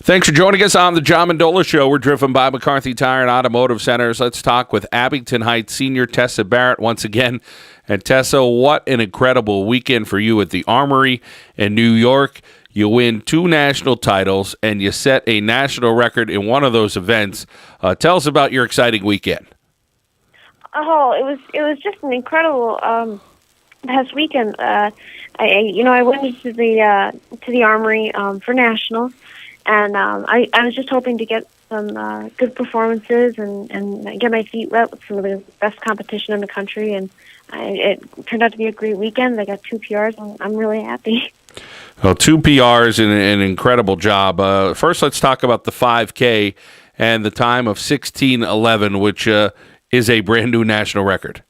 Thanks for joining us on the John Mendola Show. We're driven by McCarthy Tire and Automotive Centers. Let's talk with Abington Heights senior Tessa Barrett once again. And Tessa, what an incredible weekend for you at the Armory in New York. You win 2 national titles, and you set a national record in one of those events. Tell us about your exciting weekend. Oh, it was just an incredible past weekend. I went to the Armory for nationals, and I was just hoping to get some good performances and get my feet wet with some of the best competition in the country. And it turned out to be a great weekend. I got 2 PRs, and I'm really happy. Well, 2 PRs and an incredible job. First, let's talk about the 5K and the time of 16:11, which is a brand new national record.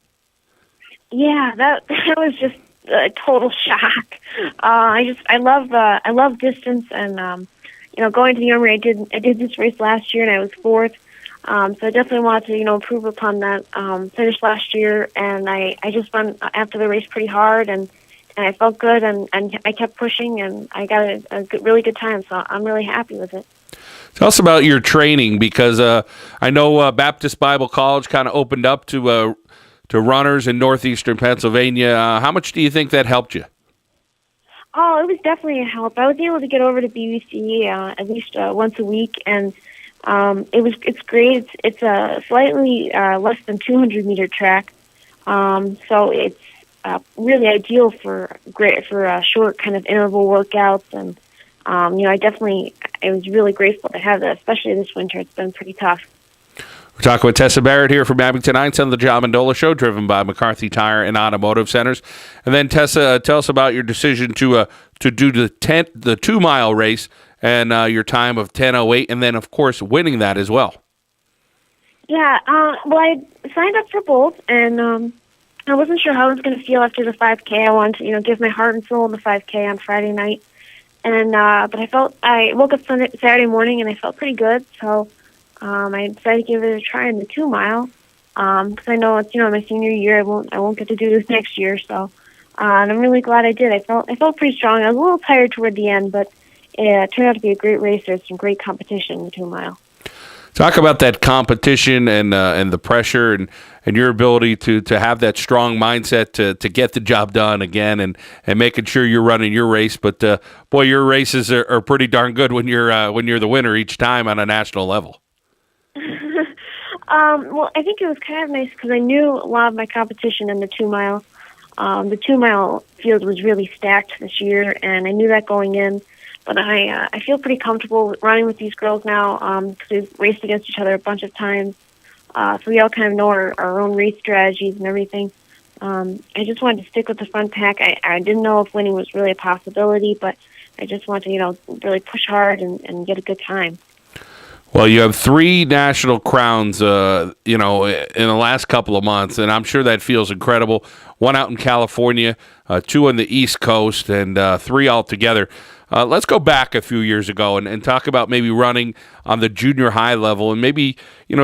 Yeah, that was just a total shock. I love distance, and going to the Armory, I did this race last year, and I was 4th. So I definitely wanted to improve upon that. Finished last year, and I just went after the race pretty hard, and I felt good, and I kept pushing, and I got a really good time. So I'm really happy with it. Tell us about your training, because I know Baptist Bible College kind of opened up to runners in northeastern Pennsylvania. How much do you think that helped you? Oh, it was definitely a help. I was able to get over to BBC at least once a week, and it's great. It's a slightly less than 200-meter track, so it's really ideal for short kind of interval workouts. And I was really grateful to have that, especially this winter. It's been pretty tough. We're talking with Tessa Barrett here from Abington Heights on the John Mendola Show, driven by McCarthy Tire and Automotive Centers. And then, Tessa, tell us about your decision to do the 2-mile race and your time of 10:08, and then, of course, winning that as well. Yeah, well, I signed up for both, and I wasn't sure how I was going to feel after the 5K. I wanted to, give my heart and soul in the 5K on Friday night, and but I woke up Saturday morning, and I felt pretty good, so I decided to give it a try in the 2-mile, because I know it's my senior year. I won't get to do this next year, so and I'm really glad I did. I felt pretty strong. I was a little tired toward the end, but it turned out to be a great race. There's some great competition in the 2-mile. Talk about that competition and the pressure and your ability to have that strong mindset to get the job done again and making sure you're running your race. But boy, your races are pretty darn good when you're the winner each time on a national level. Well, I think it was kind of nice because I knew a lot of my competition in the 2-mile. The 2-mile field was really stacked this year, and I knew that going in. But I feel pretty comfortable running with these girls now because we've raced against each other a bunch of times. So we all kind of know our own race strategies and everything. I just wanted to stick with the front pack. I didn't know if winning was really a possibility, but I just wanted to, really push hard and get a good time. Well, you have 3 national crowns, in the last couple of months, and I'm sure that feels incredible. 1 out in California, 2 on the East Coast, and 3 altogether. Let's go back a few years ago and talk about maybe running on the junior high level and maybe,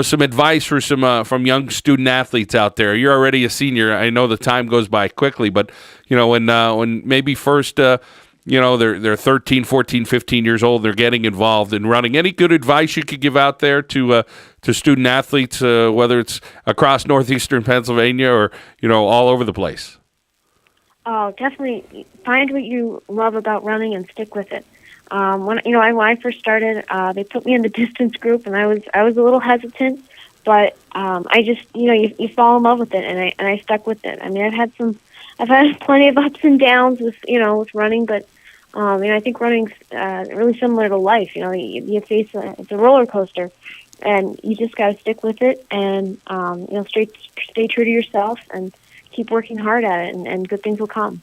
some advice for some from young student athletes out there. You're already a senior. I know the time goes by quickly, but, when maybe first they're 13, 14, 15 years old, they're getting involved in running. Any good advice you could give out there to student athletes, whether it's across northeastern Pennsylvania or, all over the place? Oh, definitely find what you love about running and stick with it. When I first started, they put me in the distance group, and I was a little hesitant, but I just you fall in love with it, and I stuck with it. I mean, I've had plenty of ups and downs with running, but I think running's really similar to life. You face it's a roller coaster, and you just got to stick with it, and stay true to yourself and keep working hard at it, and good things will come.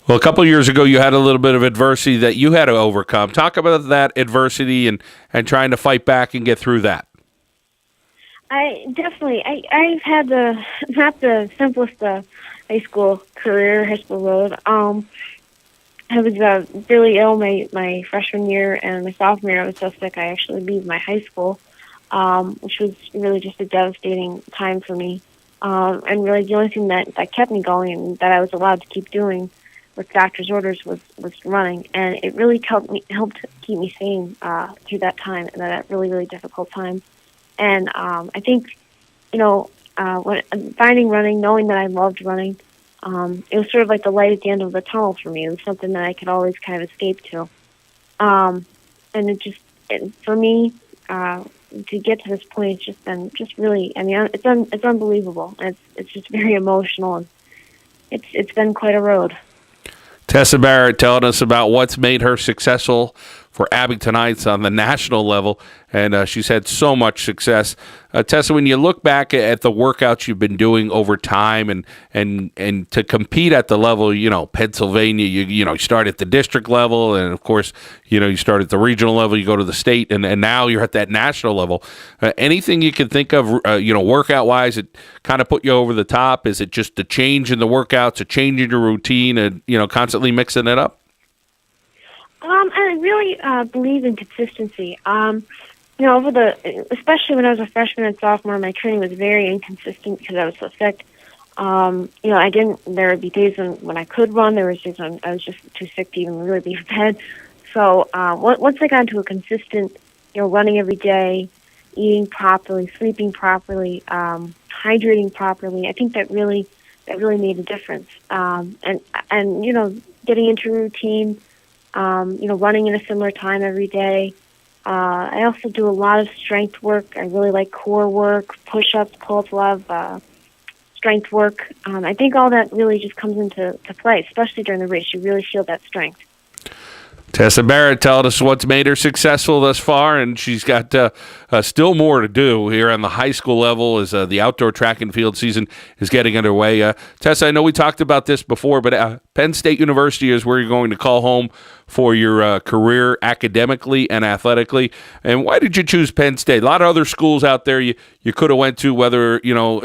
Well, a couple of years ago, you had a little bit of adversity that you had to overcome. Talk about that adversity and trying to fight back and get through that. I've had not the simplest high school road. I was really ill my freshman year, and my sophomore year I was so sick I actually leave my high school, which was really just a devastating time for me. And really the only thing that kept me going and that I was allowed to keep doing with doctor's orders was running, and it really helped keep me sane through that time, and that really, really difficult time. And I think, when finding running, knowing that I loved running, it was sort of like the light at the end of the tunnel for me. It was something that I could always kind of escape to. And for me, to get to this point, it's just been really. I mean, it's unbelievable. It's just very emotional, and it's been quite a road. Tessa Barrett telling us about what's made her successful for Abingtonites on the national level, and she's had so much success. Tessa, when you look back at the workouts you've been doing over time, and to compete at the level, Pennsylvania, you start at the district level, and of course, you start at the regional level, you go to the state, and now you're at that national level. Anything you can think of, workout-wise, it kind of put you over the top? Is it just a change in the workouts, a change in your routine, and constantly mixing it up? I really believe in consistency. Especially when I was a freshman and sophomore, my training was very inconsistent because I was so sick. There would be days when I could run. There was days when I was just too sick to even really leave bed. So once I got into a consistent, running every day, eating properly, sleeping properly, hydrating properly, I think that really made a difference. And getting into a routine, running in a similar time every day. I also do a lot of strength work. I really like core work, push-ups, pull-ups, a lot of strength work. I think all that really just comes into play, especially during the race. You really feel that strength. Tessa Barrett telling us what's made her successful thus far, and she's got still more to do here on the high school level as the outdoor track and field season is getting underway. Tessa, I know we talked about this before, but Penn State University is where you're going to call home for your career academically and athletically. And why did you choose Penn State? A lot of other schools out there you could have went to, whether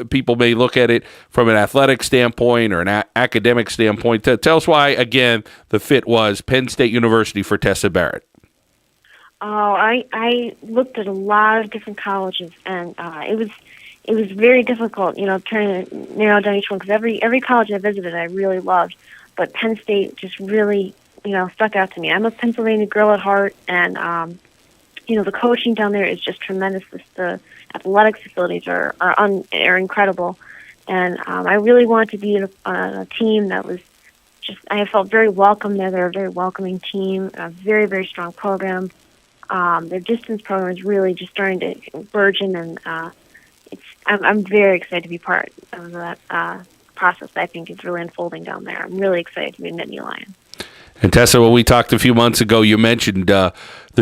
people may look at it from an athletic standpoint or an academic standpoint. Tell us why, again, the fit was Penn State University for Tessa Barrett. Oh, I looked at a lot of different colleges, and it was very difficult, trying to narrow down each one, because every college I visited I really loved, but Penn State just really stuck out to me. I'm a Pennsylvania girl at heart, and the coaching down there is just tremendous. The athletic facilities are incredible, and I really wanted to be on a team that was I felt very welcome there. They're a very welcoming team, a very, very strong program. Their distance program is really just starting to burgeon, and I'm very excited to be part of that process that I think is really unfolding down there. I'm really excited to be a Nittany Lion. And Tessa, when we talked a few months ago, you mentioned the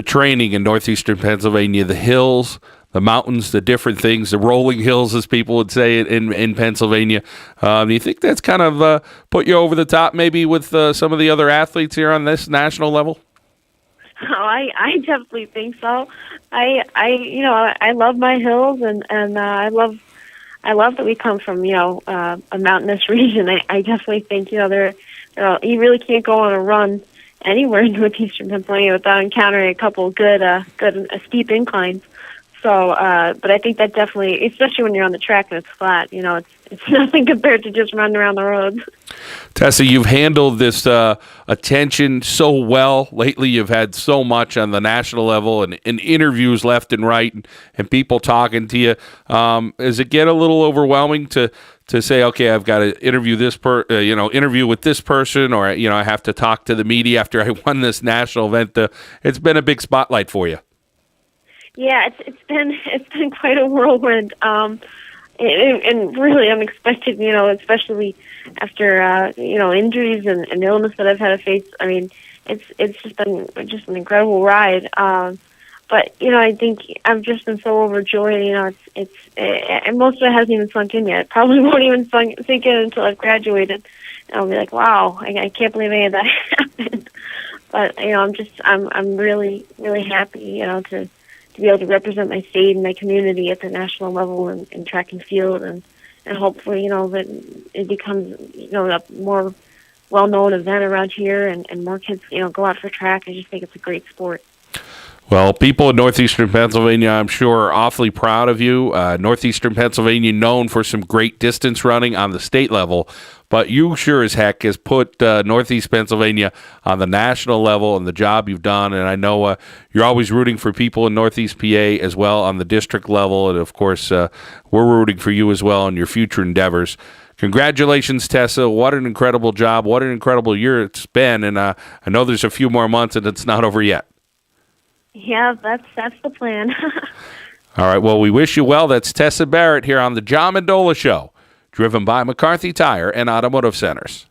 training in northeastern Pennsylvania, the hills, the mountains, the different things, the rolling hills, as people would say in Pennsylvania. Do you think that's kind of put you over the top maybe with some of the other athletes here on this national level? Oh, I definitely think so. I love my hills, and I love that we come from a mountainous region. I definitely think you really can't go on a run anywhere in northeastern Pennsylvania without encountering a couple good steep inclines. So, but I think that definitely, especially when you're on the track and it's flat, it's nothing compared to just running around the roads. Tessa, you've handled this attention so well lately. You've had so much on the national level and interviews left and right, and people talking to you. Does it get a little overwhelming to say, okay, I've got to interview interview with this person, or I have to talk to the media after I won this national event? It's been a big spotlight for you. Yeah, it's been quite a whirlwind, and really unexpected. Especially after injuries and illness that I've had to face. I mean, it's just been an incredible ride. But I think I've just been so overjoyed. And most of it hasn't even sunk in yet. It probably won't even sink in until I've graduated. And I'll be like, wow, I can't believe any of that happened. But I'm really, really happy, to be able to represent my state and my community at the national level in track and field, and hopefully, that it becomes, a more well-known event around here, and more kids, go out for track. I just think it's a great sport. Well, people in northeastern Pennsylvania, I'm sure, are awfully proud of you. Northeastern Pennsylvania known for some great distance running on the state level, but you sure as heck has put Northeast Pennsylvania on the national level and the job you've done. And I know you're always rooting for people in Northeast PA as well on the district level. And, of course, we're rooting for you as well in your future endeavors. Congratulations, Tessa. What an incredible job. What an incredible year it's been. And I know there's a few more months and it's not over yet. Yeah, that's the plan. All right, well, we wish you well. That's Tessa Barrett here on the John Mendola Show, driven by McCarthy Tire and Automotive Centers.